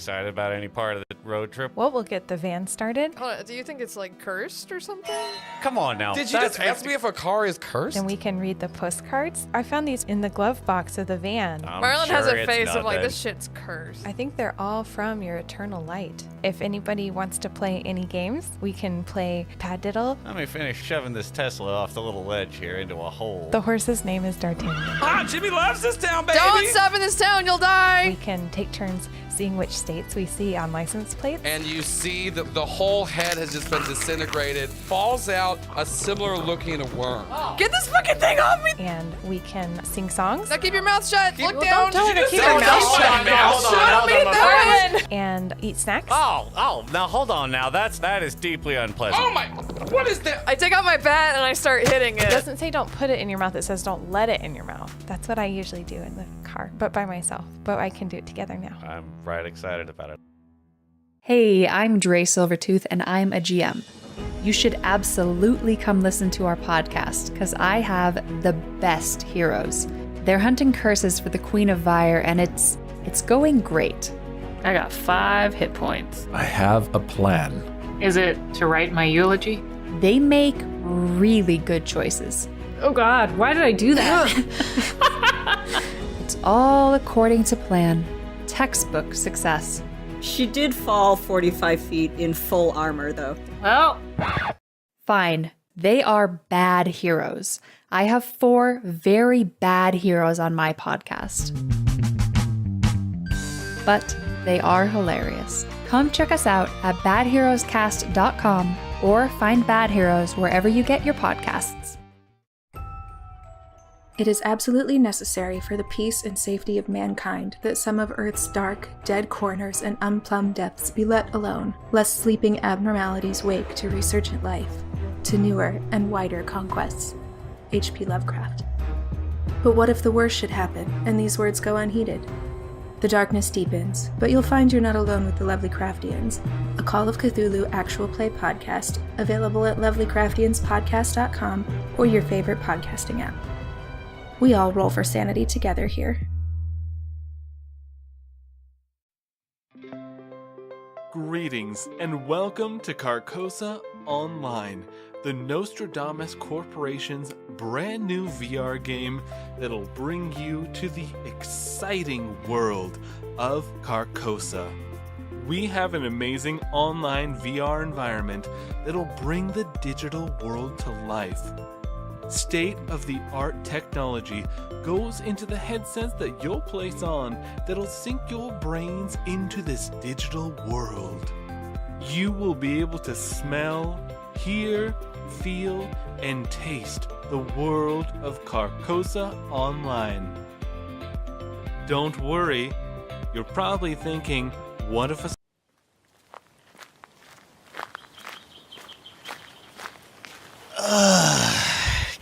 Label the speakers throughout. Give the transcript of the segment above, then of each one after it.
Speaker 1: excited about any part of the road trip.
Speaker 2: Well, we'll get the van started.
Speaker 3: Hold on, do you think it's like cursed or something?
Speaker 1: Come on now.
Speaker 4: Did you just ask me if a car is cursed?
Speaker 2: Then we can read the postcards. I found these in the glove box of the van.
Speaker 3: Marlon has a face of like,
Speaker 1: nothing.
Speaker 3: this shit's cursed.
Speaker 2: I think they're all from your eternal light. If anybody wants to play any games, we can play Padiddle.
Speaker 1: Let me finish shoving this Tesla off the little ledge here into a hole.
Speaker 2: The horse's name is D'Artagnan.
Speaker 4: Ah, Jimmy loves this town, baby!
Speaker 3: Don't stop in this town, you'll die!
Speaker 2: We can take turns seeing which states we see on license plates.
Speaker 4: And you see that the whole head has just been disintegrated, falls out a similar looking worm.
Speaker 3: Get this fucking thing off me!
Speaker 2: And we can sing songs.
Speaker 3: Now keep your mouth shut. Look
Speaker 2: Well,
Speaker 3: down.
Speaker 2: don't tell her to keep
Speaker 4: say
Speaker 2: her mouth
Speaker 4: mouth
Speaker 2: shut.
Speaker 4: shut.
Speaker 2: And eat snacks.
Speaker 1: Oh, now hold on now. That is deeply unpleasant.
Speaker 4: Oh my, what is that?
Speaker 3: I take out my bat and I start hitting
Speaker 2: It
Speaker 3: it.
Speaker 2: doesn't say don't put it in your mouth. It says don't let it in your mouth. That's what I usually do in the car, but by myself. But I can do it together now.
Speaker 1: I'm right excited about it.
Speaker 5: Hey, I'm Dre Silvertooth, and I'm a GM. You should absolutely come listen to our podcast, because I have the best heroes. They're hunting curses for the Queen of Vyre, and it's going great.
Speaker 6: I got 5 hit points.
Speaker 7: I have a plan.
Speaker 6: Is it to write my eulogy?
Speaker 5: They make really good choices.
Speaker 6: Oh God, why did I do that?
Speaker 5: It's all according to plan. Textbook success.
Speaker 8: She did fall 45 feet in full armor, though.
Speaker 6: Well,
Speaker 5: Fine. They are bad heroes. I have 4 very bad heroes on my podcast. But they are hilarious. Come check us out at badheroescast.com or find Bad Heroes wherever you get your podcasts.
Speaker 9: It is absolutely necessary for the peace and safety of mankind that some of Earth's dark, dead corners and unplumbed depths be let alone, lest sleeping abnormalities wake to resurgent life, to newer and wider conquests. H.P. Lovecraft. But what if the worst should happen, and these words go unheeded? The darkness deepens, but you'll find you're not alone with the Lovely Craftians, a Call of Cthulhu actual play podcast, available at lovelycraftianspodcast.com or your favorite podcasting app. We all roll for sanity together here.
Speaker 10: Greetings and welcome to Carcosa Online, the Nostradamus Corporation's brand new VR game that'll bring you to the exciting world of Carcosa. We have an amazing online VR environment that'll bring the digital world to life. State-of-the-art technology goes into the headsets that you'll place on that'll sync your brains into this digital world. You will be able to smell, hear, feel, and taste the world of Carcosa Online. Don't worry, you're probably thinking, what if a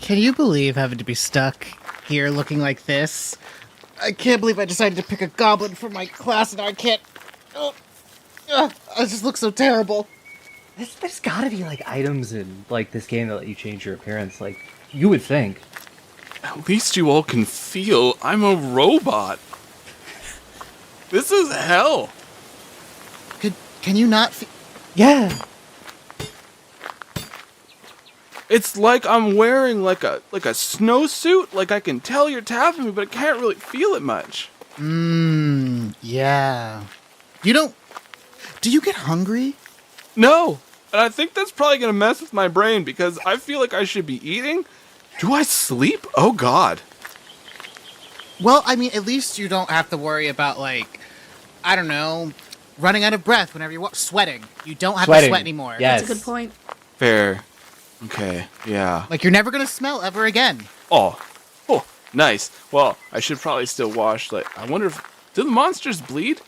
Speaker 11: Can you believe having to be stuck here looking like this? I can't believe I decided to pick a goblin for my class and now I can't... I just look so terrible.
Speaker 12: There's gotta be, like, items in, like, this game that let you change your appearance. Like, you would think.
Speaker 10: At least you all can feel I'm a robot. This is hell.
Speaker 11: Can you not
Speaker 12: Yeah.
Speaker 10: It's like I'm wearing like a snowsuit. Like I can tell you're tapping me, but I can't really feel it much.
Speaker 11: Yeah. Do you get hungry?
Speaker 10: No, and I think that's probably gonna mess with my brain because I feel like I should be eating. Do I sleep? Oh God.
Speaker 11: Well, I mean, at least you don't have to worry about, like, I don't know, running out of breath whenever you're sweating. You don't have to sweat anymore.
Speaker 12: Yes.
Speaker 9: That's a good point.
Speaker 10: Fair. Okay, yeah.
Speaker 11: Like, you're never gonna smell ever again.
Speaker 10: Oh, nice. Well, I should probably still wash. Like, I wonder do the monsters bleed?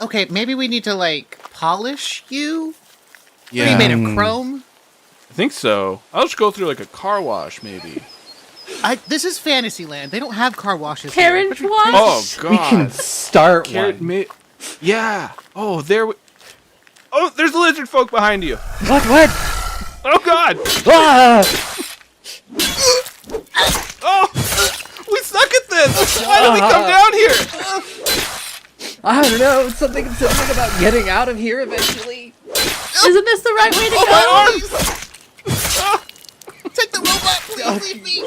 Speaker 11: Okay, maybe we need to, like, polish you?
Speaker 10: Yeah.
Speaker 11: Are you made of chrome?
Speaker 10: I think so. I'll just go through like a car wash, maybe.
Speaker 11: This is Fantasyland. They don't have car washes
Speaker 6: Carriage
Speaker 11: here.
Speaker 6: wash?
Speaker 10: Oh God.
Speaker 12: We can start one.
Speaker 10: Yeah. Oh, oh, there's lizard folk behind you.
Speaker 12: What?
Speaker 10: Oh God. Oh, we suck at this. Why did we come down here?
Speaker 12: I don't know, something about getting out of here eventually.
Speaker 9: Isn't this the right way to go?
Speaker 11: My arms! Take the robot, please leave me!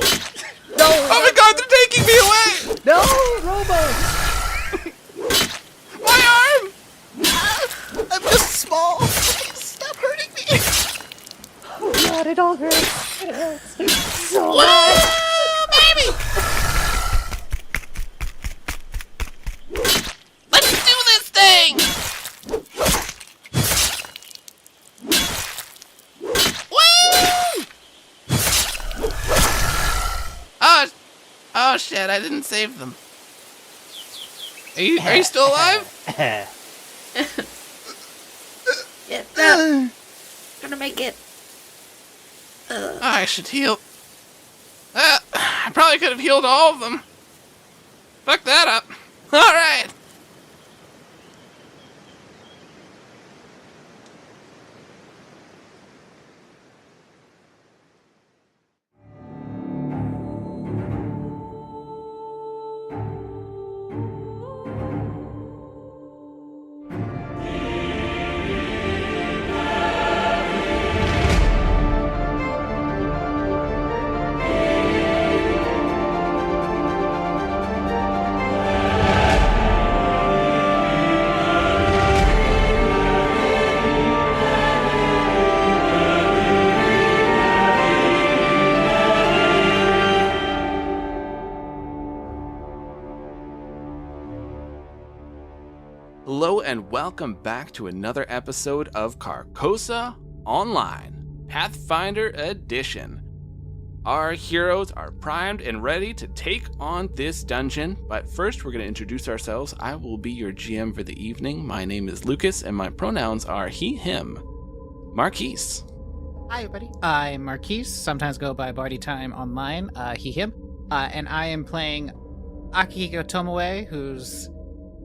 Speaker 12: No!
Speaker 10: Oh my god, they're taking me away!
Speaker 12: No, Robo!
Speaker 11: My arm! I'm just small. Stop hurting me!
Speaker 12: Oh god, it all hurts. It hurts so
Speaker 11: Woo,
Speaker 12: much.
Speaker 11: baby! Let's do this thing! Woo! Oh shit, I didn't save them. Are you still alive?
Speaker 9: Get up. Gonna make it.
Speaker 11: I should heal. I probably could have healed all of them. Fuck that up. Alright.
Speaker 7: Hello and welcome back to another episode of Carcosa Online, Pathfinder Edition. Our heroes are primed and ready to take on this dungeon, but first we're going to introduce ourselves. I will be your GM for the evening. My name is Lucas and my pronouns are he, him. Marquise.
Speaker 11: Hi, everybody. I'm Marquise, sometimes go by Barty Time online, he, him. And I am playing Akihiko Tomoe, whose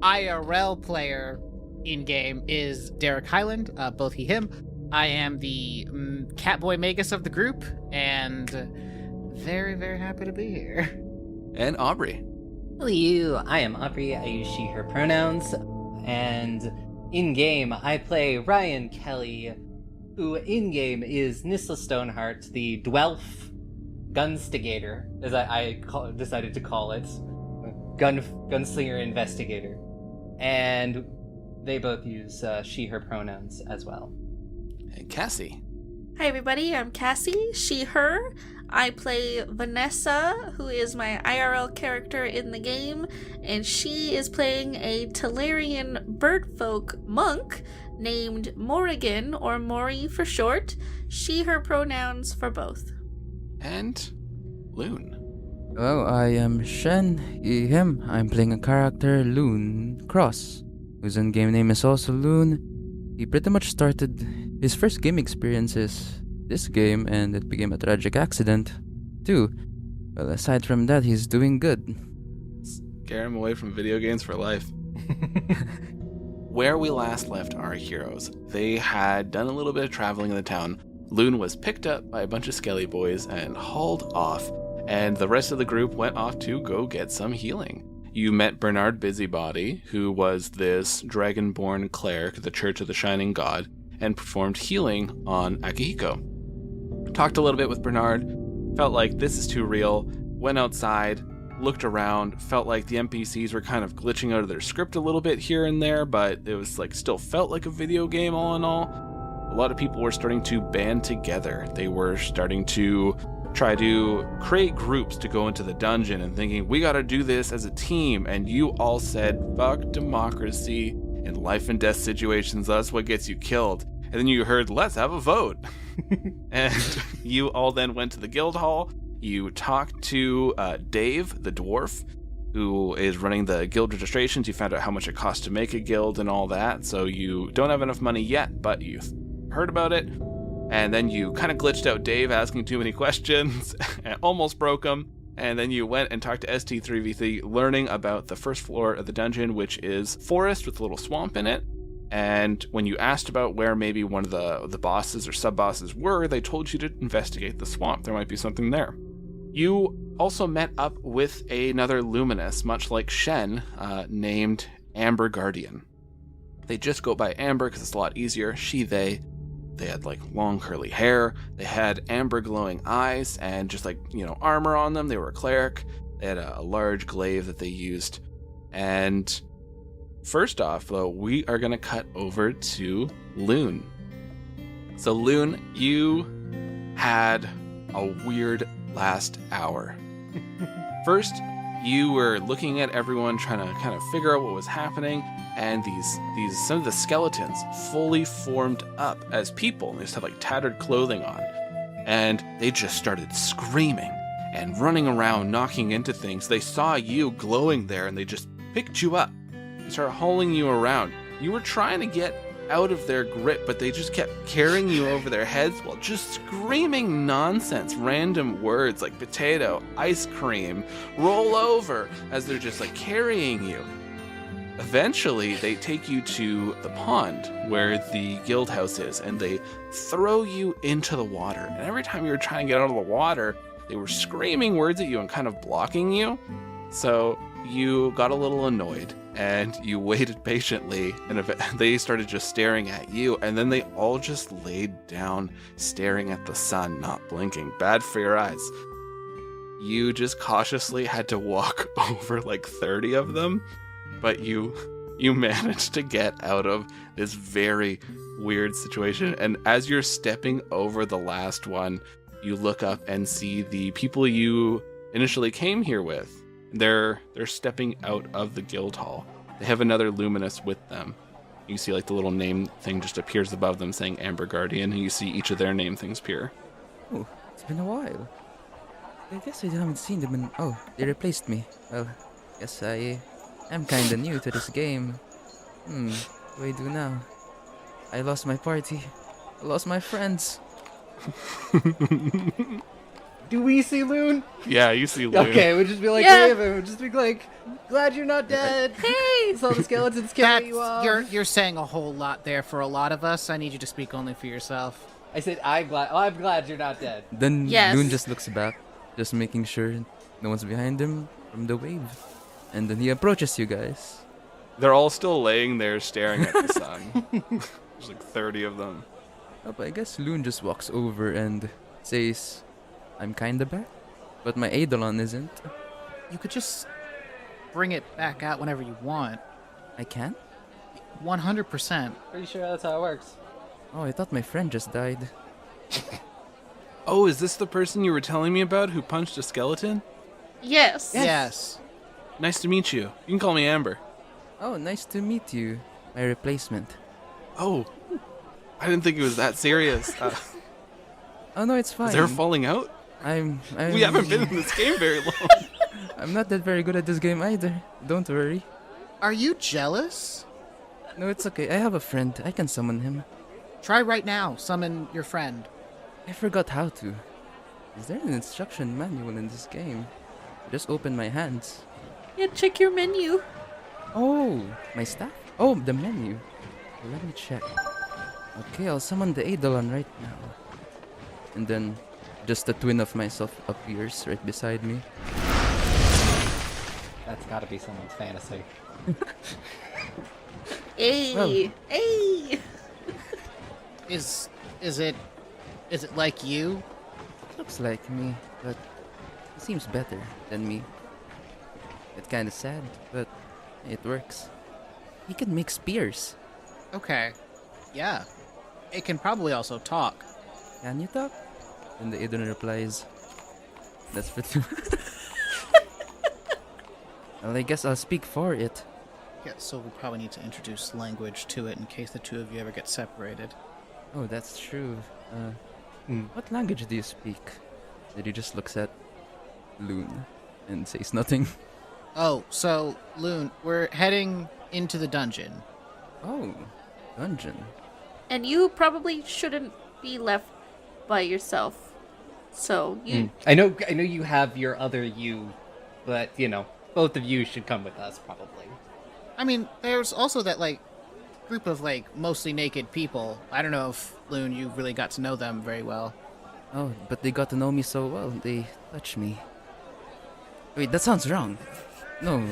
Speaker 11: IRL player in-game is Derek Highland, both he, him. I am the Catboy Magus of the group, and very, very happy to be here.
Speaker 7: And Aubrey.
Speaker 12: Hello, I am Aubrey. I use she, her pronouns. And in-game, I play Ryan Kelly, who in-game is Nisla Stoneheart, the Dwelf Gunstigator, as I decided to call it. Gunslinger Investigator. And they both use she, her pronouns as well.
Speaker 7: And Cassie.
Speaker 9: Hi everybody, I'm Cassie, she, her. I play Vanessa, who is my IRL character in the game, and she is playing a Talarian birdfolk monk named Morrigan, or Mori for short. She, her pronouns for both.
Speaker 7: And Loon.
Speaker 13: Hello, I am Shen, he, him. I'm playing a character, Loon Cross, whose in-game name is also Loon. He pretty much started his first game experiences this game, and it became a tragic accident, too. Well, aside from that, he's doing good.
Speaker 7: Scare him away from video games for life. Where we last left our heroes, they had done a little bit of traveling in the town. Loon was picked up by a bunch of skelly boys and hauled off, and the rest of the group went off to go get some healing. You met Bernard Busybody, who was this dragonborn cleric of the Church of the Shining God, and performed healing on Akihiko. Talked a little bit with Bernard, felt like this is too real, went outside, looked around, felt like the NPCs were kind of glitching out of their script a little bit here and there, but it was like still felt like a video game all in all. A lot of people were starting to band together. They were starting to try to create groups to go into the dungeon and thinking, we gotta do this as a team. And you all said, fuck democracy. In life and death situations, that's what gets you killed. And then you heard, let's have a vote. And you all then went to the guild hall. You talked to Dave, the dwarf, who is running the guild registrations. You found out how much it costs to make a guild and all that. So you don't have enough money yet, but you heard about it. And then you kind of glitched out Dave asking too many questions and almost broke him. And then you went and talked to ST3V3, learning about the first floor of the dungeon, which is forest with a little swamp in it. And when you asked about where maybe one of the bosses or sub-bosses were, they told you to investigate the swamp. There might be something there. You also met up with another Luminous, much like Shen, named Amber Guardian. They just go by Amber because it's a lot easier. She, they had like long curly hair. They had amber glowing eyes and just like, armor on them. They were a cleric. They had a large glaive that they used. And first off, though, we are going to cut over to Loon. So Loon, you had a weird last hour. First, you were looking at everyone, trying to kind of figure out what was happening, and some of the skeletons fully formed up as people. They just had like tattered clothing on, and they just started screaming and running around, knocking into things. They saw you glowing there, and they just picked you up. They started hauling you around. You were trying to get out of their grip, but they just kept carrying you over their heads while just screaming nonsense, random words like potato, ice cream, roll over, as they're just like carrying you. Eventually, they take you to the pond where the guild house is, and they throw you into the water. And every time you were trying to get out of the water, they were screaming words at you and kind of blocking you. So you got a little annoyed, and you waited patiently, and they started just staring at you, and then they all just laid down staring at the sun, not blinking. Bad for your eyes. You just cautiously had to walk over like 30 of them, but you managed to get out of this very weird situation. And as you're stepping over the last one, you look up and see the people you initially came here with. They're stepping out of the guild hall. They have another Luminous with them. You see like the little name thing just appears above them saying Amber Guardian, and you see each of their name things appear.
Speaker 13: Oh, it's been a while. I guess I haven't seen them in... Oh, they replaced me. Well, guess I am kinda new to this game. What do I do now? I lost my party. I lost my friends.
Speaker 12: Do we see Loon?
Speaker 7: Yeah, you see Loon.
Speaker 12: Okay, we'll just be like, Raven. We'll just be like, glad you're not dead.
Speaker 3: Hey!
Speaker 12: Saw the skeletons carry you off.
Speaker 11: You're saying a whole lot there for a lot of us. I need you to speak only for yourself.
Speaker 12: I said, I'm glad you're not dead.
Speaker 13: Then
Speaker 3: Yes.
Speaker 13: Loon just looks back, just making sure no one's behind him from the wave. And then he approaches you guys.
Speaker 7: They're all still laying there staring at the sun. There's like 30 of them.
Speaker 13: Oh, but I guess Loon just walks over and says, I'm kinda back, but my Eidolon isn't.
Speaker 11: You could just bring it back out whenever you want.
Speaker 13: I can?
Speaker 11: 100%.
Speaker 12: Pretty sure that's how it works.
Speaker 13: Oh, I thought my friend just died.
Speaker 7: Oh, is this the person you were telling me about who punched a skeleton?
Speaker 3: Yes.
Speaker 11: Yes.
Speaker 7: Nice to meet you. You can call me Amber.
Speaker 13: Oh, nice to meet you. My replacement.
Speaker 7: Oh, I didn't think it was that serious.
Speaker 13: Oh no, it's fine.
Speaker 7: Is there a falling out?
Speaker 13: I'm
Speaker 7: We haven't been in this game very long.
Speaker 13: I'm not that very good at this game either. Don't worry.
Speaker 11: Are you jealous?
Speaker 13: No, it's okay. I have a friend. I can summon him.
Speaker 11: Try right now. Summon your friend.
Speaker 13: I forgot how to. Is there an instruction manual in this game? Just open my hands.
Speaker 3: Yeah, check your menu.
Speaker 13: Oh, my staff? Oh, the menu. Let me check. Okay, I'll summon the Eidolon right now. And then, just a twin of myself appears right beside me.
Speaker 12: That's gotta be someone's fantasy.
Speaker 3: Hey.
Speaker 13: Well.
Speaker 3: Hey.
Speaker 11: Is it like you?
Speaker 13: Looks like me, but he seems better than me. It's kinda sad, but it works. He can make spears.
Speaker 11: Okay. Yeah. It can probably also talk.
Speaker 13: Can you talk? And the Eidolon replies, that's pretty Well, I guess I'll speak for it.
Speaker 11: Yeah, so we probably need to introduce language to it in case the two of you ever get separated.
Speaker 13: Oh, that's true. What language do you speak? Then he just looks at Loon and says nothing.
Speaker 11: Oh, so, Loon, we're heading into the dungeon.
Speaker 13: Oh, dungeon.
Speaker 3: And you probably shouldn't be left by yourself. So you.
Speaker 12: I know you have your other you, but both of you should come with us probably.
Speaker 11: I mean, there's also that group of mostly naked people. I don't know if Loon, you really got to know them very well.
Speaker 13: Oh, but they got to know me so well. They touched me. Wait, that sounds wrong. No,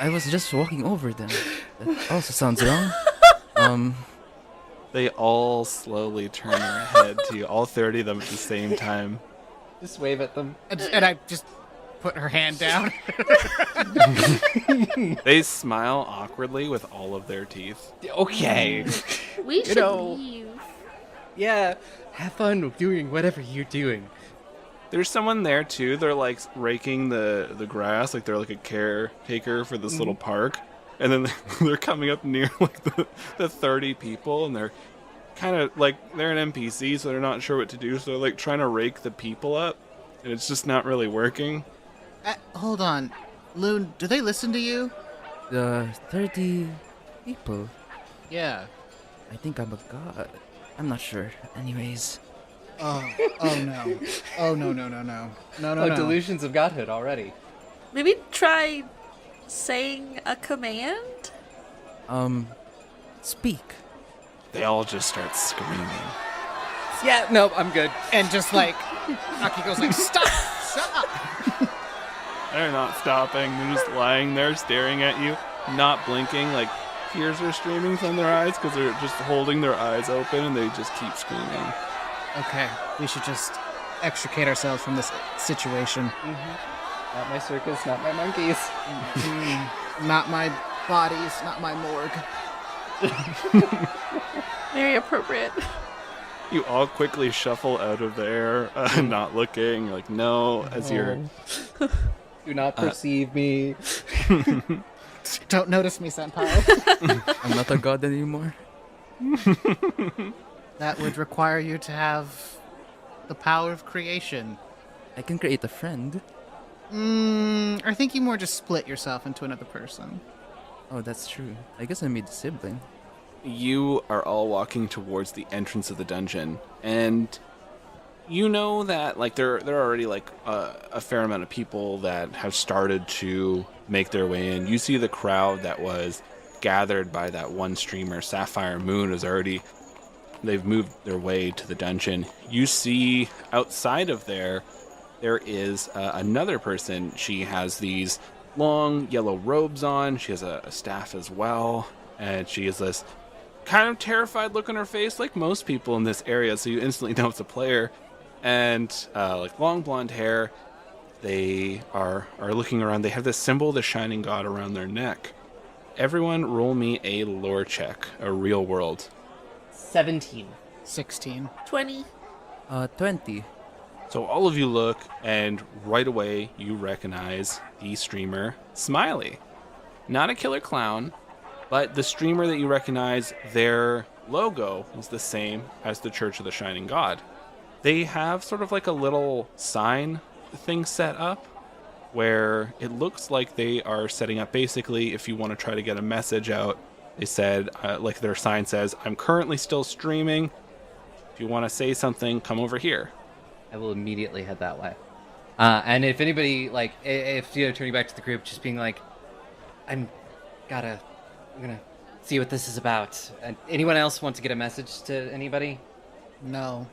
Speaker 13: I was just walking over them. That also sounds wrong.
Speaker 7: They all slowly turn their head to you, all 30 of them at the same time.
Speaker 12: Just wave at them.
Speaker 11: And I just put her hand down.
Speaker 7: They smile awkwardly with all of their teeth.
Speaker 12: Okay.
Speaker 3: We should leave.
Speaker 12: Yeah, have fun doing whatever you're doing.
Speaker 7: There's someone there too. They're like raking the grass, like they're like a caretaker for this little park. And then they're coming up near like the 30 people, and they're kind of like they're an NPC, so they're not sure what to do. So they're like trying to rake the people up, and it's just not really working.
Speaker 11: Hold on, Loon. Do they listen to you?
Speaker 13: The 30 people.
Speaker 11: Yeah.
Speaker 13: I think I'm a god. I'm not sure. Anyways.
Speaker 11: Oh no. Oh no.
Speaker 12: Delusions of godhood already.
Speaker 3: Maybe try saying a command?
Speaker 13: Speak.
Speaker 7: They all just start screaming.
Speaker 12: Yeah, no, I'm good.
Speaker 11: And just like, Akiko's like, stop! Shut up!
Speaker 7: They're not stopping. They're just lying there staring at you, not blinking. Like, tears are streaming from their eyes because they're just holding their eyes open and they just keep screaming.
Speaker 11: Okay, we should just extricate ourselves from this situation.
Speaker 12: Not my circus, not my monkeys.
Speaker 11: Not my bodies, not my morgue.
Speaker 3: Very appropriate.
Speaker 7: You all quickly shuffle out of there, not looking. You're like, no, as you're...
Speaker 12: Do not perceive me.
Speaker 11: Don't notice me, senpai.
Speaker 13: I'm not a god anymore.
Speaker 11: That would require you to have the power of creation.
Speaker 13: I can create a friend.
Speaker 11: I think you more just split yourself into another person.
Speaker 13: Oh, that's true. I guess I made a sibling.
Speaker 7: You are all walking towards the entrance of the dungeon, and you know that like there are already like a fair amount of people that have started to make their way in. You see the crowd that was gathered by that one streamer, Sapphire Moon, they've moved their way to the dungeon. You see outside of there is another person. She has these long yellow robes on. She has a staff as well, and she has this kind of terrified look on her face, like most people in this area, so you instantly know it's a player. And like long blonde hair. They are looking around. They have this symbol of the Shining God around their neck. Everyone roll me a lore check, a real world.
Speaker 12: 17.
Speaker 11: 16.
Speaker 3: 20.
Speaker 13: 20.
Speaker 7: So all of you look, and right away you recognize the streamer Smiley. Not a killer clown, but the streamer that you recognize, their logo is the same as the Church of the Shining God. They have sort of like a little sign thing set up where it looks like they are setting up basically if you want to try to get a message out. They said, like their sign says, I'm currently still streaming. If you want to say something, come over here.
Speaker 12: I will immediately head that way. And if anybody, like, if you know, turning back to the group, just being like, I'm gonna see what this is about. Anyone else want to get a message to anybody?
Speaker 11: No.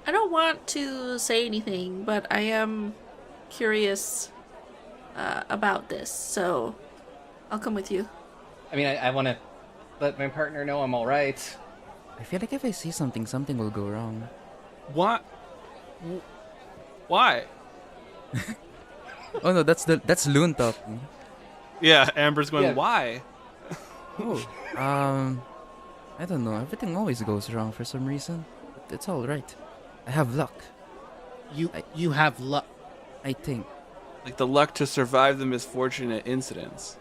Speaker 3: I don't want to say anything, but I am curious about this, so I'll come with you.
Speaker 12: I mean, I want to let my partner know I'm all right.
Speaker 13: I feel like if I say something, something will go wrong.
Speaker 7: What? Why?
Speaker 13: Oh no, that's Loon talking.
Speaker 7: Yeah, Amber's going, why?
Speaker 13: I don't know. Everything always goes wrong for some reason. But it's all right. I have luck.
Speaker 11: You have luck.
Speaker 13: I think.
Speaker 7: Like the luck to survive the misfortunate incidents.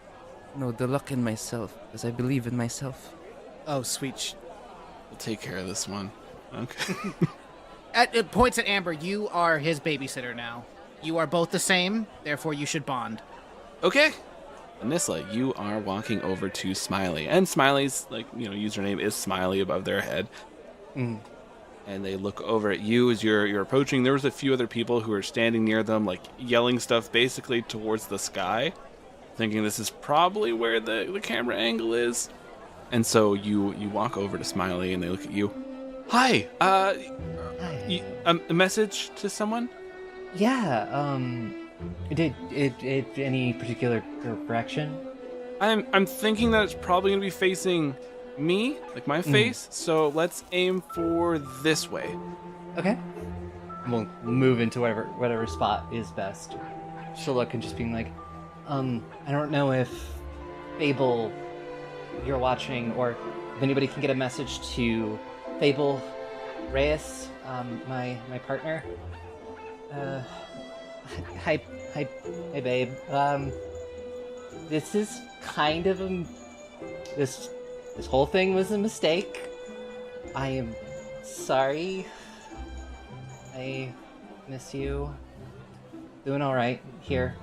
Speaker 13: No, the luck in myself, because I believe in myself.
Speaker 11: Oh, sweet.
Speaker 7: We'll take care of this one. Okay.
Speaker 11: It points at Amber. You are his babysitter now. You are both the same, therefore you should bond.
Speaker 7: Okay. Nisla, you are walking over to Smiley. And Smiley's, username is Smiley above their head.
Speaker 12: Mm.
Speaker 7: And they look over at you as you're approaching. There was a few other people who are standing near them, like, yelling stuff basically towards the sky, thinking this is probably where the camera angle is. And so you walk over to Smiley, and they look at you. Hi, a message to someone?
Speaker 12: Yeah, did any particular direction?
Speaker 10: I'm thinking that it's probably gonna be facing me, like my face. So let's aim for this way.
Speaker 12: Okay. We'll move into whatever spot is best. She'll look and just being like, I don't know if Fable, you're watching, or if anybody can get a message to Fable Reyes, my partner. Hi, babe. This is kind of this whole thing was a mistake. I am sorry. I miss you. Doing all right here,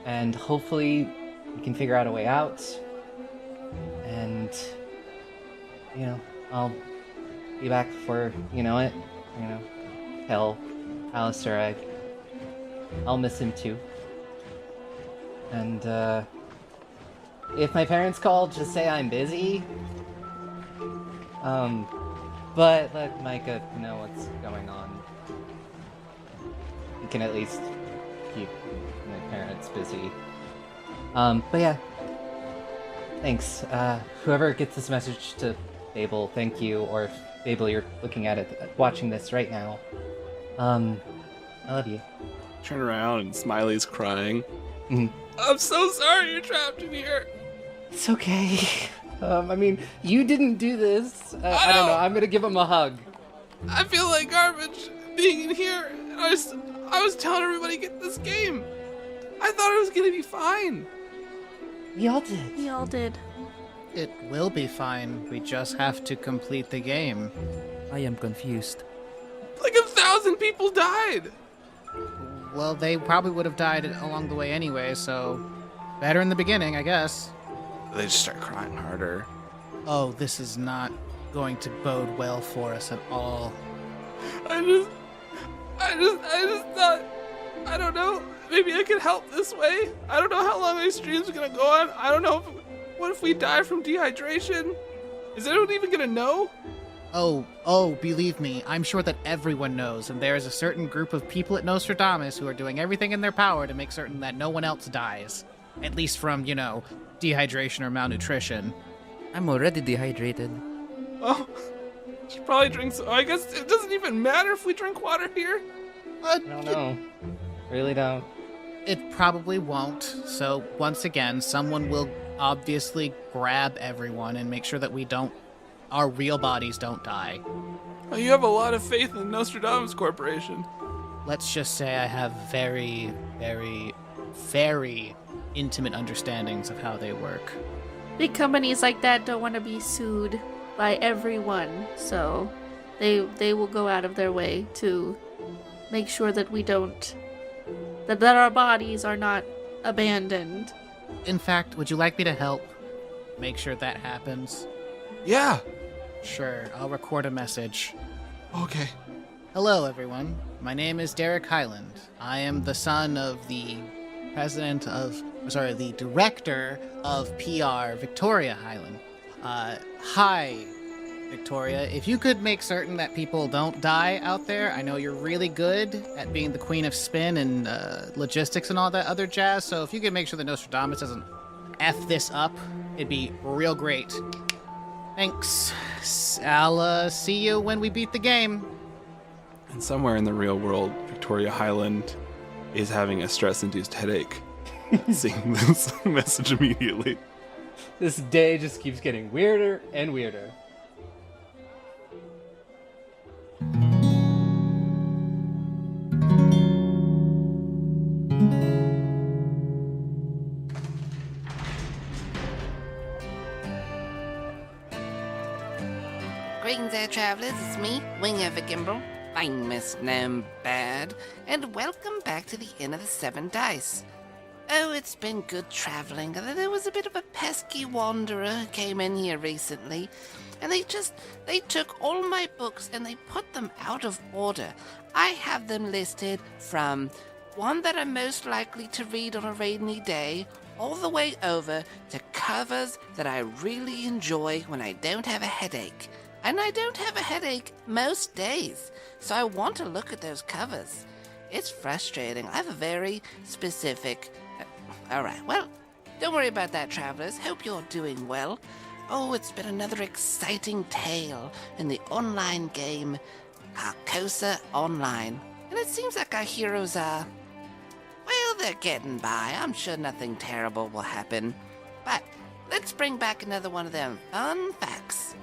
Speaker 12: and hopefully we can figure out a way out. And I'll be back before you know it. Tell Alistair I'll miss him too. And if my parents call, just say I'm busy. But let Micah know what's going on. He can at least keep my parents busy. But yeah. Thanks. Whoever gets this message to Fable, thank you. Or if Fable, you're looking at it, watching this right now. I love you.
Speaker 7: Turn around and Smiley's crying.
Speaker 4: I'm so sorry you're trapped in here.
Speaker 12: It's okay. I mean, you didn't do this. I don't know. I'm gonna give him a hug.
Speaker 4: I feel like garbage being in here. I was telling everybody get this game. I thought it was gonna be fine.
Speaker 12: We all did.
Speaker 3: We all did.
Speaker 11: It will be fine. We just have to complete the game.
Speaker 13: I am confused.
Speaker 4: Like 1,000 people died.
Speaker 11: Well, they probably would have died along the way anyway, so better in the beginning, I guess.
Speaker 7: They just start crying harder.
Speaker 11: Oh, this is not going to bode well for us at all.
Speaker 4: I just thought, I don't know, maybe I could help this way. I don't know how long my stream's gonna go on. I don't know what if we die from dehydration? Is anyone even gonna know?
Speaker 11: Oh, believe me, I'm sure that everyone knows, and there is a certain group of people at Nostradamus who are doing everything in their power to make certain that no one else dies. At least from, dehydration or malnutrition.
Speaker 13: I'm already dehydrated.
Speaker 4: Oh, she probably drinks. I guess it doesn't even matter if we drink water here.
Speaker 12: I don't know. Really don't.
Speaker 11: It probably won't. So once again, someone will obviously grab everyone and make sure that our real bodies don't die.
Speaker 4: Oh, you have a lot of faith in Nostradamus Corporation.
Speaker 11: Let's just say I have very, very, very intimate understandings of how they work.
Speaker 3: Big companies like that don't want to be sued by everyone, so they will go out of their way to make sure that that our bodies are not abandoned.
Speaker 11: In fact, would you like me to help make sure that happens?
Speaker 4: Yeah.
Speaker 11: Sure, I'll record a message.
Speaker 4: Okay.
Speaker 11: Hello, everyone. My name is Derek Highland. I am the son of the director of PR, Victoria Highland. Hi, Victoria. If you could make certain that people don't die out there, I know you're really good at being the queen of spin and logistics and all that other jazz, so if you could make sure that Nostradamus doesn't F this up, it'd be real great. Thanks. I'll see you when we beat the game.
Speaker 7: And somewhere in the real world, Victoria Highland is having a stress-induced headache. Seeing this message immediately.
Speaker 12: This day just keeps getting weirder and weirder.
Speaker 14: Greetings there, travelers. It's me, Winger Vigimbrel, famous gnome bad, and welcome back to the Inn of the Seven Dice. Oh, it's been good traveling. There was a bit of a pesky wanderer who came in here recently, and they took all my books and they put them out of order. I have them listed from one that I'm most likely to read on a rainy day, all the way over to covers that I really enjoy when I don't have a headache. And I don't have a headache most days, so I want to look at those covers. It's frustrating. I have a very specific... Alright, well, don't worry about that, travelers. Hope you're doing well. Oh, it's been another exciting tale in the online game Carcosa Online. And it seems like our heroes are... well, they're getting by. I'm sure nothing terrible will happen. But let's bring back another one of them fun facts.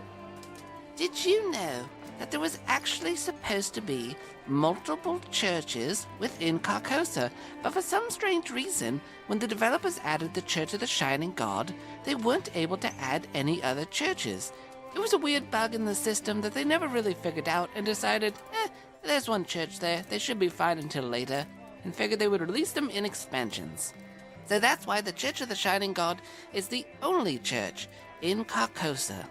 Speaker 14: Did you know that there was actually supposed to be multiple churches within Carcosa, but for some strange reason, when the developers added the Church of the Shining God, they weren't able to add any other churches. It was a weird bug in the system that they never really figured out and decided, there's one church there, they should be fine until later, and figured they would release them in expansions. So that's why the Church of the Shining God is the only church in Carcosa.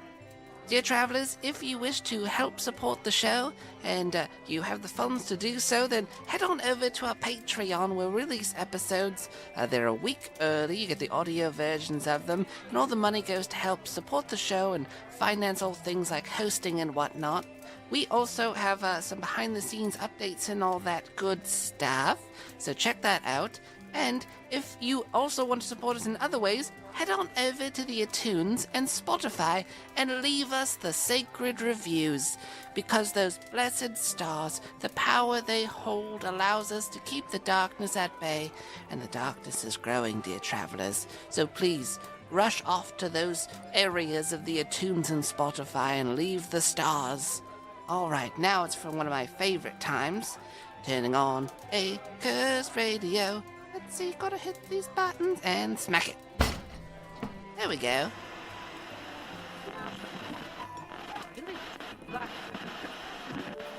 Speaker 14: Dear travelers, if you wish to help support the show, and you have the funds to do so, then head on over to our Patreon. We'll release episodes. They're a week early. You get the audio versions of them, and all the money goes to help support the show and finance all things like hosting and whatnot. We also have some behind-the-scenes updates and all that good stuff, so check that out. And if you also want to support us in other ways, head on over to the iTunes and Spotify and leave us the sacred reviews, because those blessed stars, the power they hold allows us to keep the darkness at bay, and the darkness is growing, dear travelers. So please, rush off to those areas of the iTunes and Spotify and leave the stars. Alright, now it's for one of my favorite times, turning on a cursed radio. Let's see, gotta hit these buttons and smack it. There we go.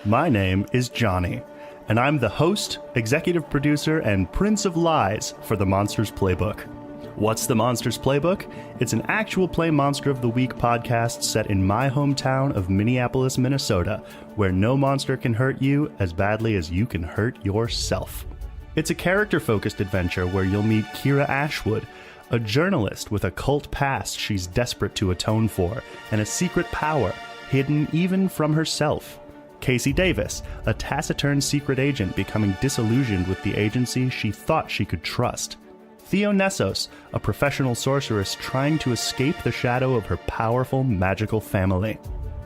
Speaker 15: My name is Johnny, and I'm the host, executive producer, and Prince of Lies for the Monsters Playbook. What's the Monsters Playbook? It's an actual play Monster of the Week podcast set in my hometown of Minneapolis, Minnesota, where no monster can hurt you as badly as you can hurt yourself. It's a character-focused adventure where you'll meet Kira Ashwood, a journalist with a cult past she's desperate to atone for, and a secret power hidden even from herself. Casey Davis, a taciturn secret agent becoming disillusioned with the agency she thought she could trust. Theo Nessos, a professional sorceress trying to escape the shadow of her powerful magical family.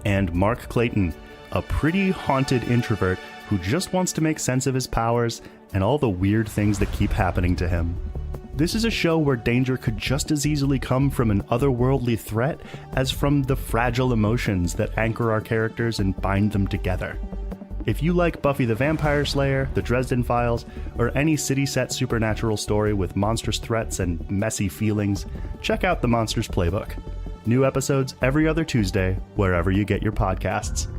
Speaker 15: And Mark Clayton, a pretty haunted introvert who just wants to make sense of his powers and all the weird things that keep happening to him. This is a show where danger could just as easily come from an otherworldly threat as from the fragile emotions that anchor our characters and bind them together. If you like Buffy the Vampire Slayer, The Dresden Files, or any city-set supernatural story with monstrous threats and messy feelings, check out The Monsters Playbook. New episodes every other Tuesday, wherever you get your podcasts.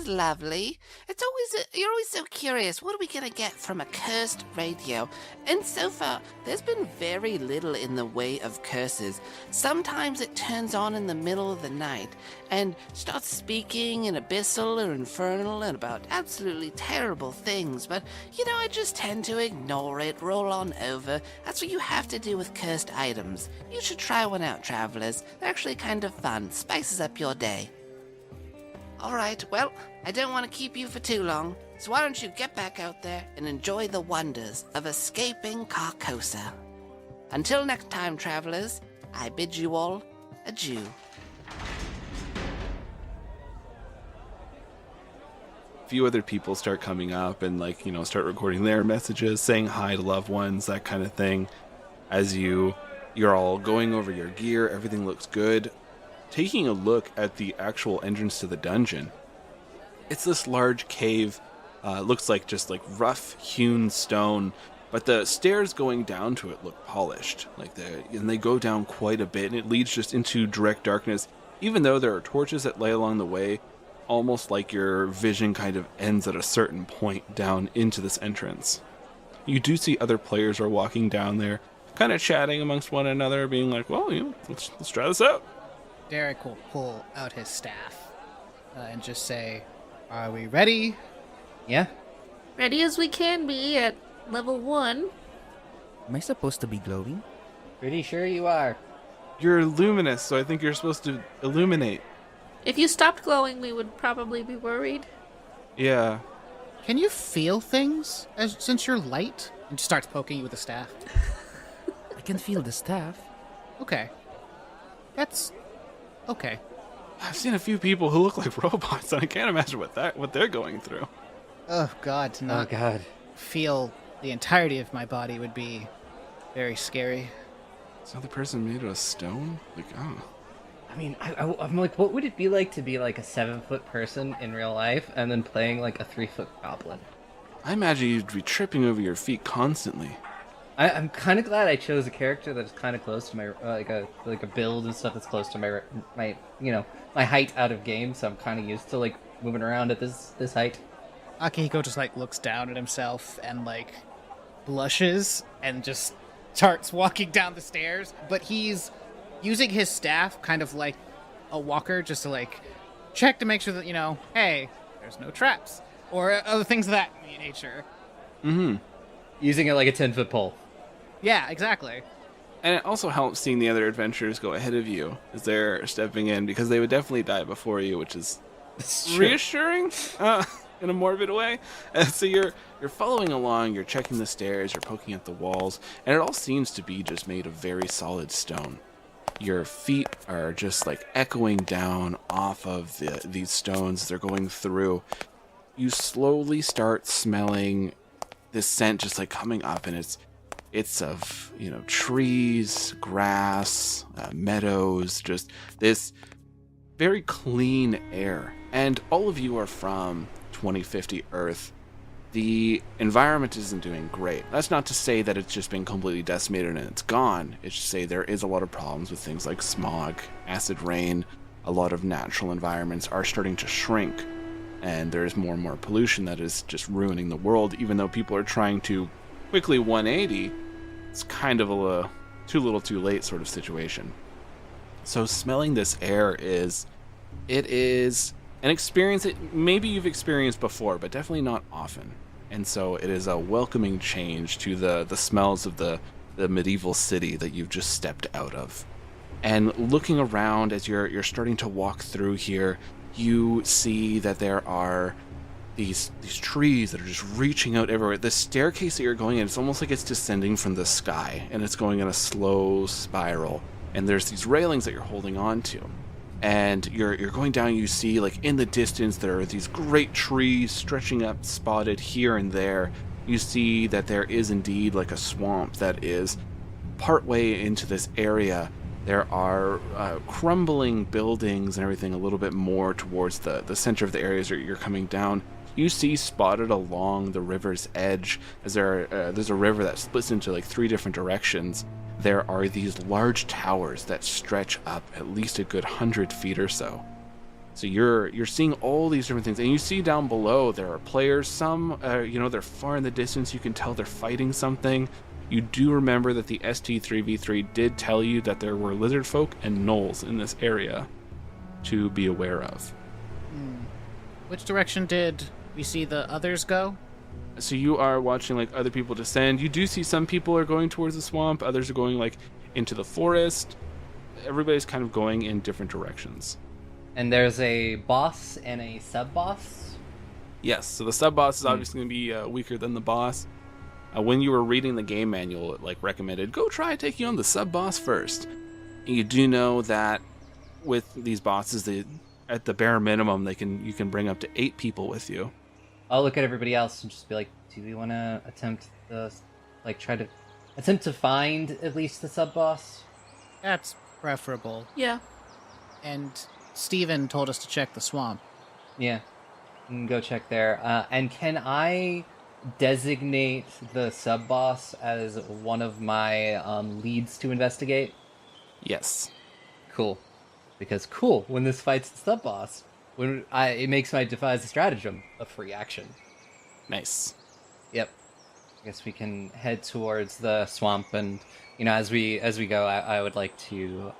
Speaker 14: Lovely. You're always so curious. What are we gonna get from a cursed radio? And so far, there's been very little in the way of curses. Sometimes it turns on in the middle of the night and starts speaking in abyssal or infernal and about absolutely terrible things. But, I just tend to ignore it, roll on over. That's what you have to do with cursed items. You should try one out, travelers. They're actually kind of fun. Spices up your day. Alright, well, I don't want to keep you for too long, so why don't you get back out there and enjoy the wonders of escaping Carcosa. Until next time, travelers, I bid you all adieu.
Speaker 7: A few other people start coming up and start recording their messages, saying hi to loved ones, that kind of thing. As you're all going over your gear, everything looks good. Taking a look at the actual entrance to the dungeon, it's this large cave, looks like just rough hewn stone, but the stairs going down to it look polished, and they go down quite a bit, and it leads just into direct darkness, even though there are torches that lay along the way, almost like your vision kind of ends at a certain point down into this entrance. You do see other players are walking down there, kind of chatting amongst one another, being like, well, let's try this out.
Speaker 11: Derek will pull out his staff and just say, "Are we ready?"
Speaker 12: Yeah.
Speaker 3: Ready as we can be at level 1.
Speaker 13: Am I supposed to be glowing?
Speaker 12: Pretty sure you are.
Speaker 7: You're luminous, so I think you're supposed to illuminate.
Speaker 3: If you stopped glowing, we would probably be worried.
Speaker 10: Yeah.
Speaker 11: Can you feel things since you're light? And she starts poking you with a staff.
Speaker 13: I can feel the staff.
Speaker 11: Okay. That's okay.
Speaker 7: I've seen a few people who look like robots, and I can't imagine what they're going through.
Speaker 11: Oh God, to not feel the entirety of my body would be very scary.
Speaker 7: Is another person made of stone? Like, oh.
Speaker 12: I mean, I'm like, what would it be like to be like a 7-foot person in real life and then playing like a 3-foot goblin?
Speaker 7: I imagine you'd be tripping over your feet constantly.
Speaker 12: I'm kind of glad I chose a character that's kind of close to my like a build and stuff that's close to my my height out of game. So I'm kind of used to like moving around at this height.
Speaker 11: Akihiko just like looks down at himself and like blushes and just starts walking down the stairs. But he's using his staff kind of like a walker, just to like check to make sure that hey, there's no traps or other things of that nature.
Speaker 7: Mm-hmm.
Speaker 12: Using it like a 10-foot pole.
Speaker 11: Yeah, exactly.
Speaker 7: And it also helps seeing the other adventurers go ahead of you as they're stepping in, because they would definitely die before you, which is reassuring in a morbid way. And so you're following along, you're checking the stairs, you're poking at the walls, and it all seems to be just made of very solid stone. Your feet are just like echoing down off of these stones. They're going through. You slowly start smelling this scent just like coming up, and it's of trees, grass, meadows, just this very clean air. And all of you are from 2050 Earth. The environment isn't doing great. That's not to say that it's just been completely decimated and it's gone. It's to say there is a lot of problems with things like smog, acid rain. A lot of natural environments are starting to shrink, and there's more and more pollution that is just ruining the world. Even though people are trying to quickly 180, it's kind of a too little too late sort of situation. So smelling this air is an experience that maybe you've experienced before, but definitely not often. And so it is a welcoming change to the smells of the medieval city that you've just stepped out of. And looking around as you're starting to walk through here, you see that there are these trees that are just reaching out everywhere. The staircase that you're going in, it's almost like it's descending from the sky, and it's going in a slow spiral. And there's these railings that you're holding on to. And you're going down, you see, like, in the distance, there are these great trees stretching up, spotted here and there. You see that there is indeed, like, a swamp that is partway into this area. There are crumbling buildings and everything a little bit more towards the center of the areas you're coming down. You see spotted along the river's edge, as there's a river that splits into, like, 3 different directions. There are these large towers that stretch up at least a good 100 feet or so. So you're seeing all these different things, and you see down below there are players. Some, they're far in the distance. You can tell they're fighting something. You do remember that the ST3v3 did tell you that there were lizard folk and gnolls in this area to be aware of.
Speaker 11: Which direction did we see the others go?
Speaker 7: So you are watching like other people descend. You do see some people are going towards the swamp. Others are going like into the forest. Everybody's kind of going in different directions.
Speaker 12: And there's a boss and a sub-boss?
Speaker 7: Yes, so the sub-boss is obviously going to be weaker than the boss. When you were reading the game manual, it like recommended, go try taking on the sub-boss first. And you do know that with these bosses, at the bare minimum, you can bring up to 8 people with you.
Speaker 12: I'll look at everybody else and just be like, do we want to try to attempt to find at least the sub-boss?
Speaker 11: That's preferable.
Speaker 3: Yeah.
Speaker 11: And Steven told us to check the swamp.
Speaker 12: Yeah. You can go check there. And can I designate the sub-boss as one of my leads to investigate?
Speaker 7: Yes.
Speaker 12: Cool. Because when this fights the sub-boss, it makes my devise a stratagem a free action.
Speaker 7: Nice.
Speaker 12: Yep. I guess we can head towards the swamp, and as we go, I would like to,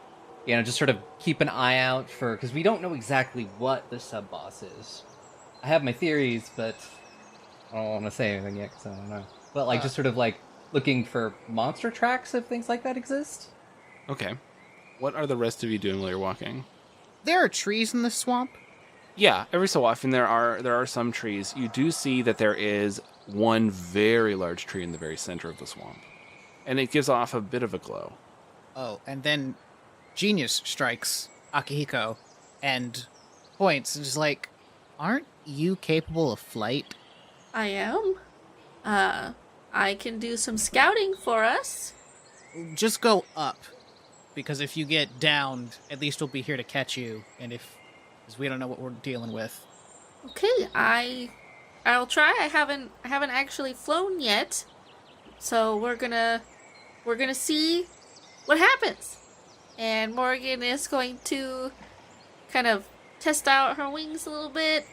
Speaker 12: just sort of keep an eye out for, because we don't know exactly what the sub boss is. I have my theories, but I don't want to say anything yet because I don't know. But just sort of like looking for monster tracks if things like that exist.
Speaker 7: Okay. What are the rest of you doing while you're walking?
Speaker 11: there are trees in the swamp?
Speaker 7: Yeah, every so often there are some trees. You do see that there is one very large tree in the very center of the swamp, and it gives off a bit of a glow.
Speaker 11: Oh, and then Genius strikes Akihiko and points and is like, aren't you capable of flight?
Speaker 3: I am. I can do some scouting for us.
Speaker 11: Just go up, because if you get downed, at least we'll be here to catch you, and because we don't know what we're dealing with.
Speaker 3: Okay, I'll try. I haven't actually flown yet, so we're gonna see what happens. And Morgan is going to kind of test out her wings a little bit,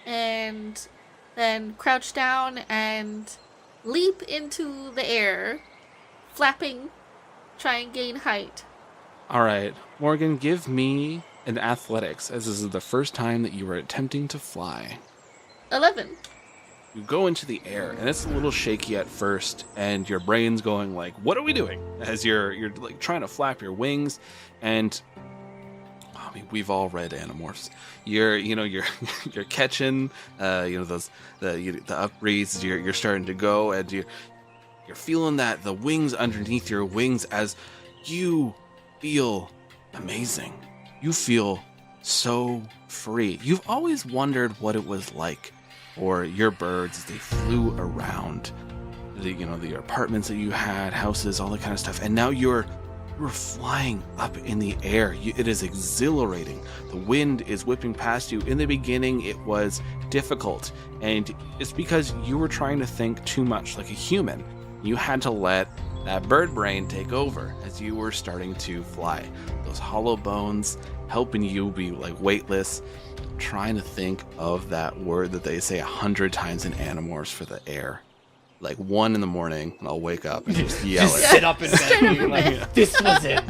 Speaker 3: and then crouch down and leap into the air, flapping, try and gain height.
Speaker 7: All right, Morgan, give me an athletics, as this is the first time that you are attempting to fly.
Speaker 3: 11.
Speaker 7: You go into the air, and it's a little shaky at first, and your brain's going like, "What are we doing?" As you're like trying to flap your wings, and I mean, we've all read Animorphs. You're catching, those the up breathes. You're starting to go, and you're feeling that the wings underneath your wings as you feel amazing. You feel so free. You've always wondered what it was like, or your birds as they flew around the apartments that you had, houses, all that kind of stuff, and now you're flying up in the air. It is exhilarating. The wind is whipping past you. In the beginning, it was difficult, and it's because you were trying to think too much like a human. You had to let that bird brain take over as you were starting to fly. Those hollow bones helping you be like weightless, trying to think of that word that they say 100 times in Animorphs for the air. Like 1 in the morning, and I'll wake up and just yell it.
Speaker 12: Sit up in bed and be like, this was it.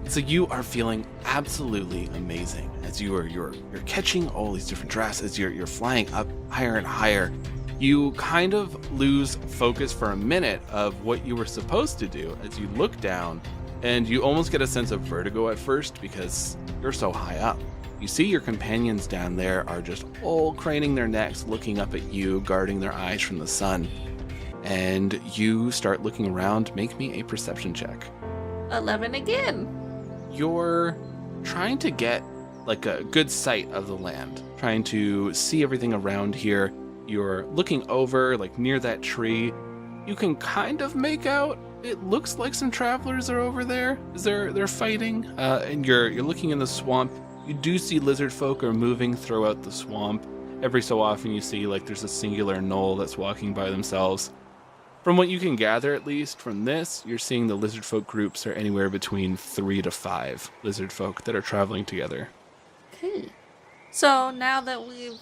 Speaker 7: So you are feeling absolutely amazing as you're catching all these different drafts, as you're flying up higher and higher. You kind of lose focus for a minute of what you were supposed to do as you look down, and you almost get a sense of vertigo at first because you're so high up. You see your companions down there are just all craning their necks, looking up at you, guarding their eyes from the sun. And you start looking around. Make me a perception check.
Speaker 3: 11 again.
Speaker 7: You're trying to get like a good sight of the land, trying to see everything around here. You're looking over, like near that tree. You can kind of make out, it looks like some travelers are over there. They're fighting. And you're looking in the swamp. You do see lizard folk are moving throughout the swamp. Every so often you see like there's a singular gnoll that's walking by themselves. From what you can gather, at least from this, you're seeing the lizard folk groups are anywhere between 3 to 5 lizard folk that are traveling together.
Speaker 3: Okay. So now that we've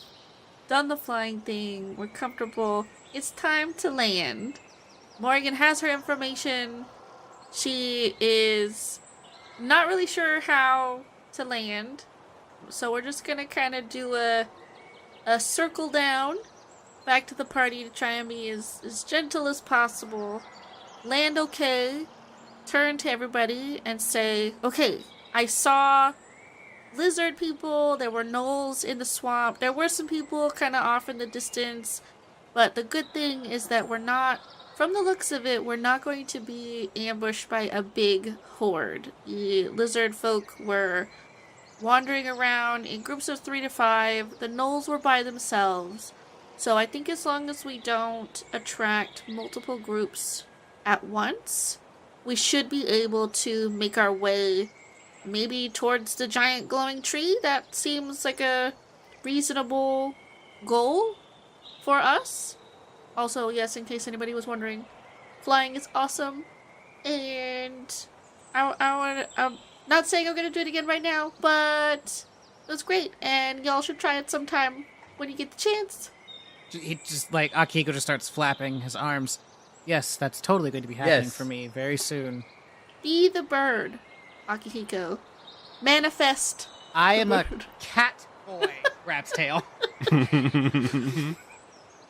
Speaker 3: done the flying thing, we're comfortable, it's time to land. Morgan has her information. She is not really sure how to land. So we're just gonna kind of do a circle down back to the party to try and be as gentle as possible. Land okay. Turn to everybody and say, okay, I saw lizard people. There were gnolls in the swamp. There were some people kind of off in the distance. But the good thing is that we're not, from the looks of it, we're not going to be ambushed by a big horde. The lizard folk were wandering around in groups of 3 to 5. The gnolls were by themselves. So I think as long as we don't attract multiple groups at once, we should be able to make our way maybe towards the giant glowing tree. That seems like a reasonable goal for us. Also, yes, in case anybody was wondering, flying is awesome. And I'm not saying I'm going to do it again right now, but it was great. And y'all should try it sometime when you get the chance.
Speaker 11: He just, like, Akihiko just starts flapping his arms. Yes, that's totally going to be happening for me very soon.
Speaker 3: Be the bird, Akihiko. Manifest.
Speaker 11: I am a cat boy. Rat's tail.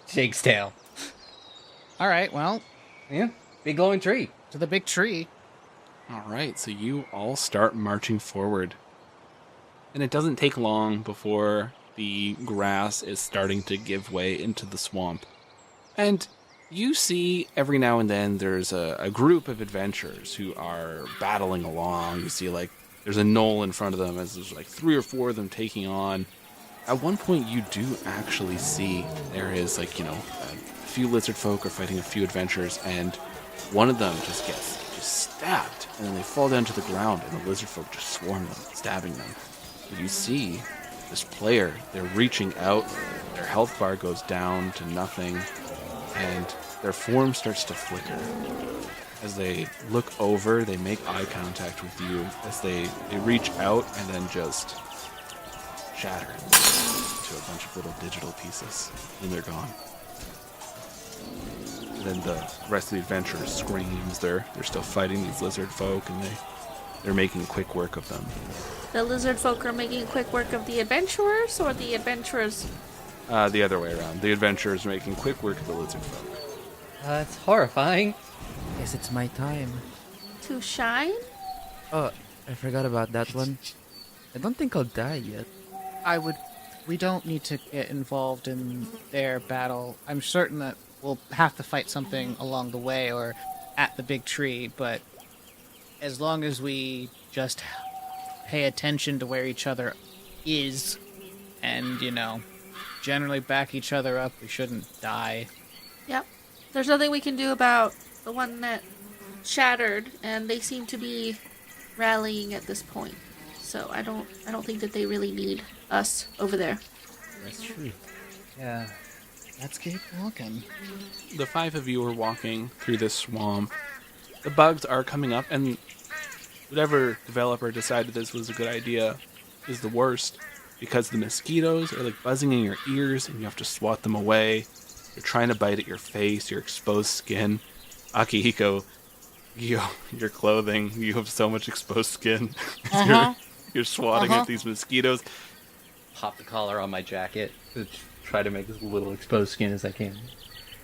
Speaker 12: Shake's tail.
Speaker 11: All right, well.
Speaker 12: Yeah, big glowing tree.
Speaker 11: To the big tree.
Speaker 7: All right, so you all start marching forward. And it doesn't take long before the grass is starting to give way into the swamp. And you see every now and then there's a group of adventurers who are battling along. You see like there's a knoll in front of them as there's like 3 or 4 of them taking on. At one point you do actually see there is like, a few lizard folk are fighting a few adventurers, and one of them just gets stabbed, and then they fall down to the ground, and the lizard folk just swarm them, stabbing them. But you see this player, they're reaching out, their health bar goes down to nothing, and their form starts to flicker. As they look over, they make eye contact with you as they reach out and then just shatter into a bunch of little digital pieces, and they're gone. And then the rest of the adventurers screams. They're still fighting these lizard folk, and they're making quick work of them.
Speaker 3: The lizard folk are making quick work of the adventurers, or the adventurers?
Speaker 7: The other way around. The adventurers are making quick work of the lizard folk.
Speaker 12: It's horrifying.
Speaker 13: Guess it's my time.
Speaker 3: To shine?
Speaker 13: Oh, I forgot about that one. I don't think I'll die yet.
Speaker 11: We don't need to get involved in their battle. I'm certain that we'll have to fight something along the way or at the big tree, but as long as we just pay attention to where each other is and, generally back each other up, we shouldn't die.
Speaker 3: Yep. There's nothing we can do about the one that shattered, and they seem to be rallying at this point. So I don't think that they really need us over there.
Speaker 12: That's true. Yeah.
Speaker 11: Let's keep walking.
Speaker 7: The 5 of you are walking through this swamp. The bugs are coming up, and whatever developer decided this was a good idea is the worst, because the mosquitoes are like buzzing in your ears, and you have to swat them away. They're trying to bite at your face, your exposed skin. Akihiko, your clothing, you have so much exposed skin. You're swatting at these mosquitoes.
Speaker 12: Pop the collar on my jacket to try to make as little exposed skin as I can.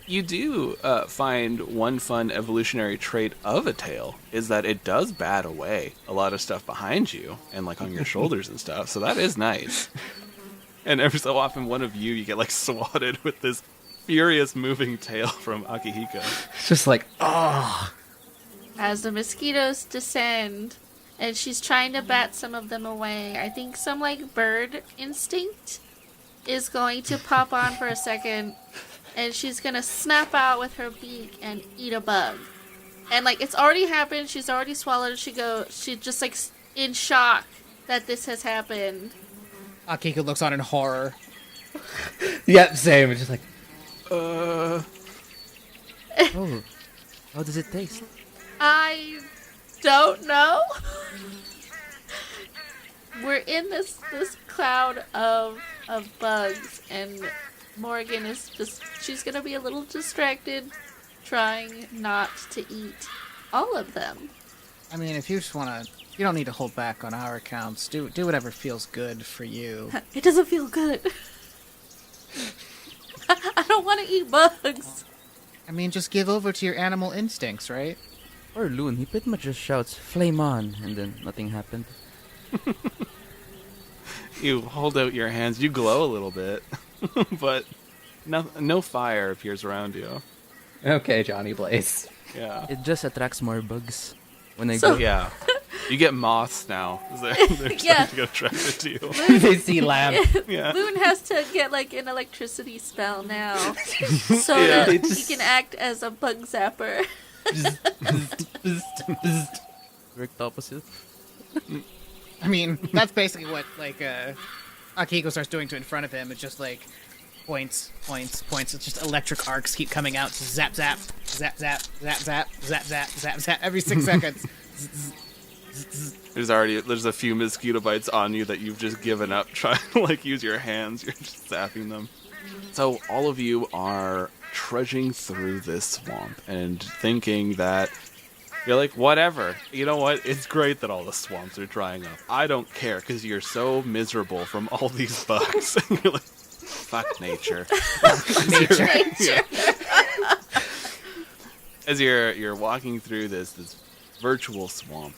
Speaker 7: You do find one fun evolutionary trait of a tail is that it does bat away a lot of stuff behind you and like on your shoulders and stuff. So that is nice. And every so often one of you get like swatted with this furious moving tail from Akihiko.
Speaker 12: It's just like, oh.
Speaker 3: As the mosquitoes descend, and she's trying to bat some of them away, I think some like bird instinct is going to pop on for a second, and she's gonna snap out with her beak and eat a bug. And like it's already happened, she's already swallowed. She's just like in shock that this has happened.
Speaker 11: Akiko looks on in horror.
Speaker 12: Yep, same. It's just like,
Speaker 13: Oh, how does it taste?
Speaker 3: I don't know. We're in this cloud of bugs, and Morgan is she's gonna be a little distracted trying not to eat all of them.
Speaker 11: I mean, if you just wanna, you don't need to hold back on our accounts. Do whatever feels good for you.
Speaker 3: It doesn't feel good. I don't want to eat bugs.
Speaker 11: I mean, just give over to your animal instincts, right?
Speaker 13: Or Loon, he pretty much just shouts, "Flame on," and then nothing happened.
Speaker 7: You hold out your hands, you glow a little bit, but no fire appears around you.
Speaker 12: Okay, Johnny Blaze.
Speaker 7: Yeah.
Speaker 13: It just attracts more bugs when I
Speaker 3: So-
Speaker 13: go.
Speaker 7: Yeah. You get moths now. They're starting
Speaker 3: Yeah.
Speaker 7: to get attracted to you.
Speaker 12: They see lamb.
Speaker 7: Yeah.
Speaker 3: Loon has to get like an electricity spell now, so
Speaker 7: Yeah.
Speaker 3: that he can act as a bug zapper.
Speaker 13: Direct opposite.
Speaker 11: I mean, that's basically what like Akiko starts doing to in front of him. It's just like points. It's just electric arcs keep coming out. Zap, zap, zap, zap, zap, zap, zap, zap, zap, zap. Every 6 seconds.
Speaker 7: There's a few mosquito bites on you that you've just given up trying to like use your hands. You're just zapping them. So all of you are trudging through this swamp and thinking that you're like, whatever. You know what? It's great that all the swamps are drying up. I don't care because you're so miserable from all these bugs. You're like, fuck nature.
Speaker 3: Nature.
Speaker 7: As you're walking through this virtual swamp,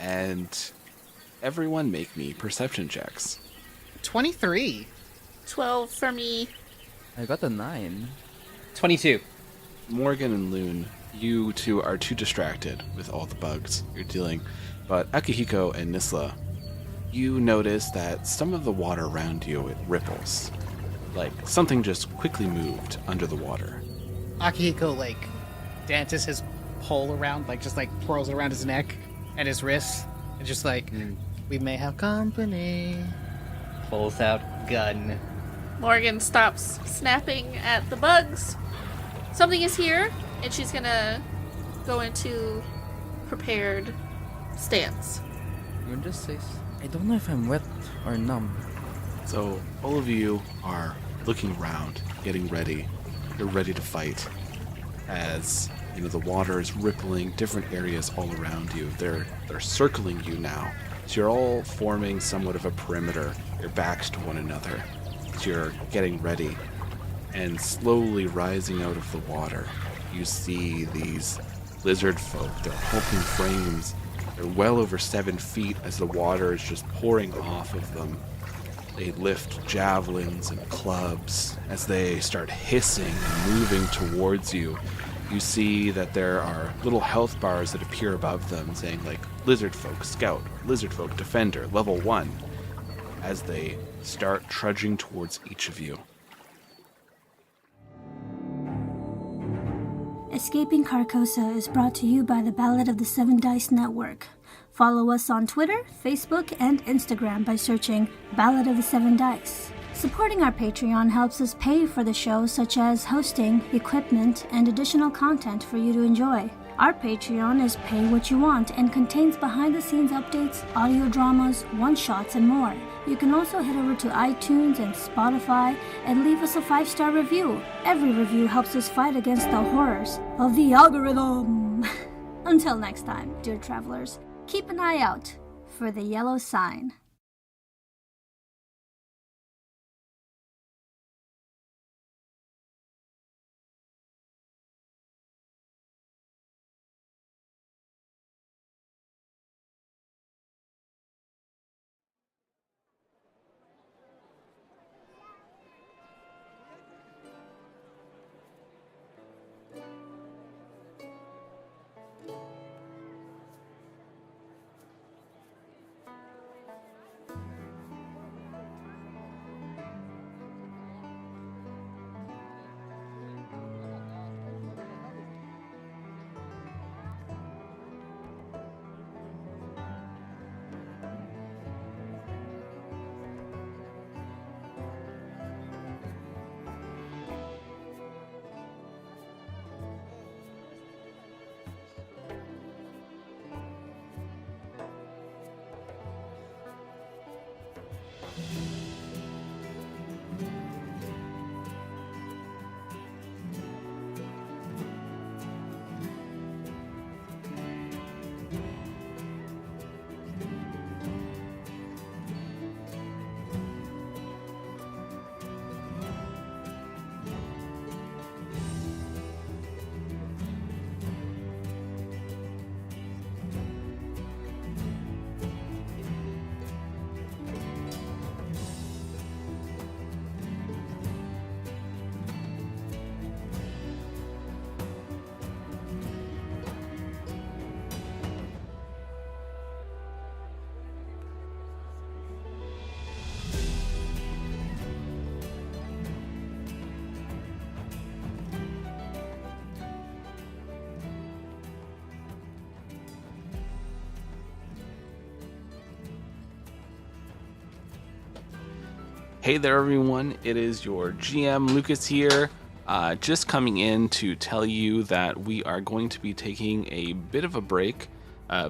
Speaker 7: and Everyone make me perception checks.
Speaker 11: 23.
Speaker 3: 12 for me.
Speaker 13: I got a 9.
Speaker 12: 22.
Speaker 7: Morgan and Loon, you two are too distracted with all the bugs you're dealing, but Akihiko and Nisla, you notice that some of the water around you, it ripples. Like something just quickly moved under the water.
Speaker 11: Akihiko, dances his pole around, just twirls it around his neck and his wrists, and just we may have company.
Speaker 12: Pulls out gun.
Speaker 3: Morgan stops snapping at the bugs. Something is here, and she's gonna go into prepared stance.
Speaker 13: You just say, I don't know if I'm wet or numb.
Speaker 7: So all of you are looking around, getting ready. You're ready to fight. As the water is rippling different areas all around you. They're circling you now. So you're all forming somewhat of a perimeter. Your backs to one another. So you're getting ready. And slowly rising out of the water, you see these lizard folk. They're hulking frames. They're well over 7 feet as the water is just pouring off of them. They lift javelins and clubs as they start hissing and moving towards you. You see that there are little health bars that appear above them saying Lizard Folk Scout, Lizard Folk Defender, level 1, as they start trudging towards each of you.
Speaker 16: Escaping Carcosa is brought to you by the Ballad of the Seven Dice Network. Follow us on Twitter, Facebook, and Instagram by searching Ballad of the Seven Dice. Supporting our Patreon helps us pay for the show, such as hosting, equipment, and additional content for you to enjoy. Our Patreon is pay what you want and contains behind-the-scenes updates, audio dramas, one-shots, and more. You can also head over to iTunes and Spotify and leave us a 5-star review. Every review helps us fight against the horrors of the algorithm. Until next time, dear travelers, keep an eye out for the yellow sign.
Speaker 7: Hey there, everyone. It is your GM, Lucas, here. Just coming in to tell you that we are going to be taking a bit of a break.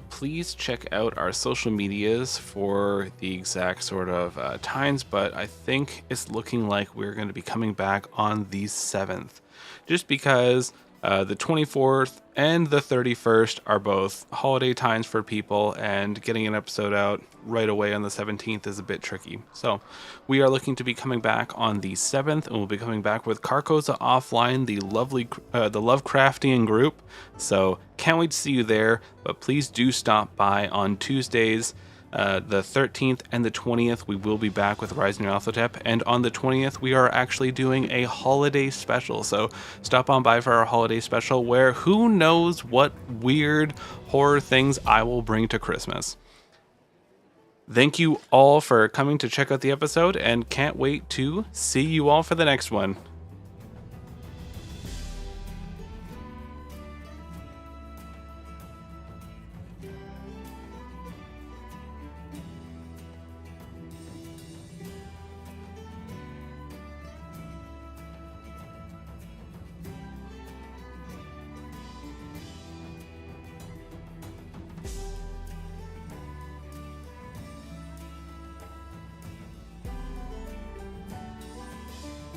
Speaker 7: Please check out our social medias for the exact sort of times, but I think it's looking like we're going to be coming back on the 7th. Just because the 24th and the 31st are both holiday times for people, and getting an episode out right away on the 17th is a bit tricky. So we are looking to be coming back on the 7th, and we'll be coming back with Carcosa Offline, the Lovecraftian group. So can't wait to see you there, but please do stop by on Tuesdays The 13th and the 20th, we will be back with Rise Nyarlathotep, and on the 20th, we are actually doing a holiday special. So stop on by for our holiday special, where who knows what weird horror things I will bring to Christmas. Thank you all for coming to check out the episode, and can't wait to see you all for the next one.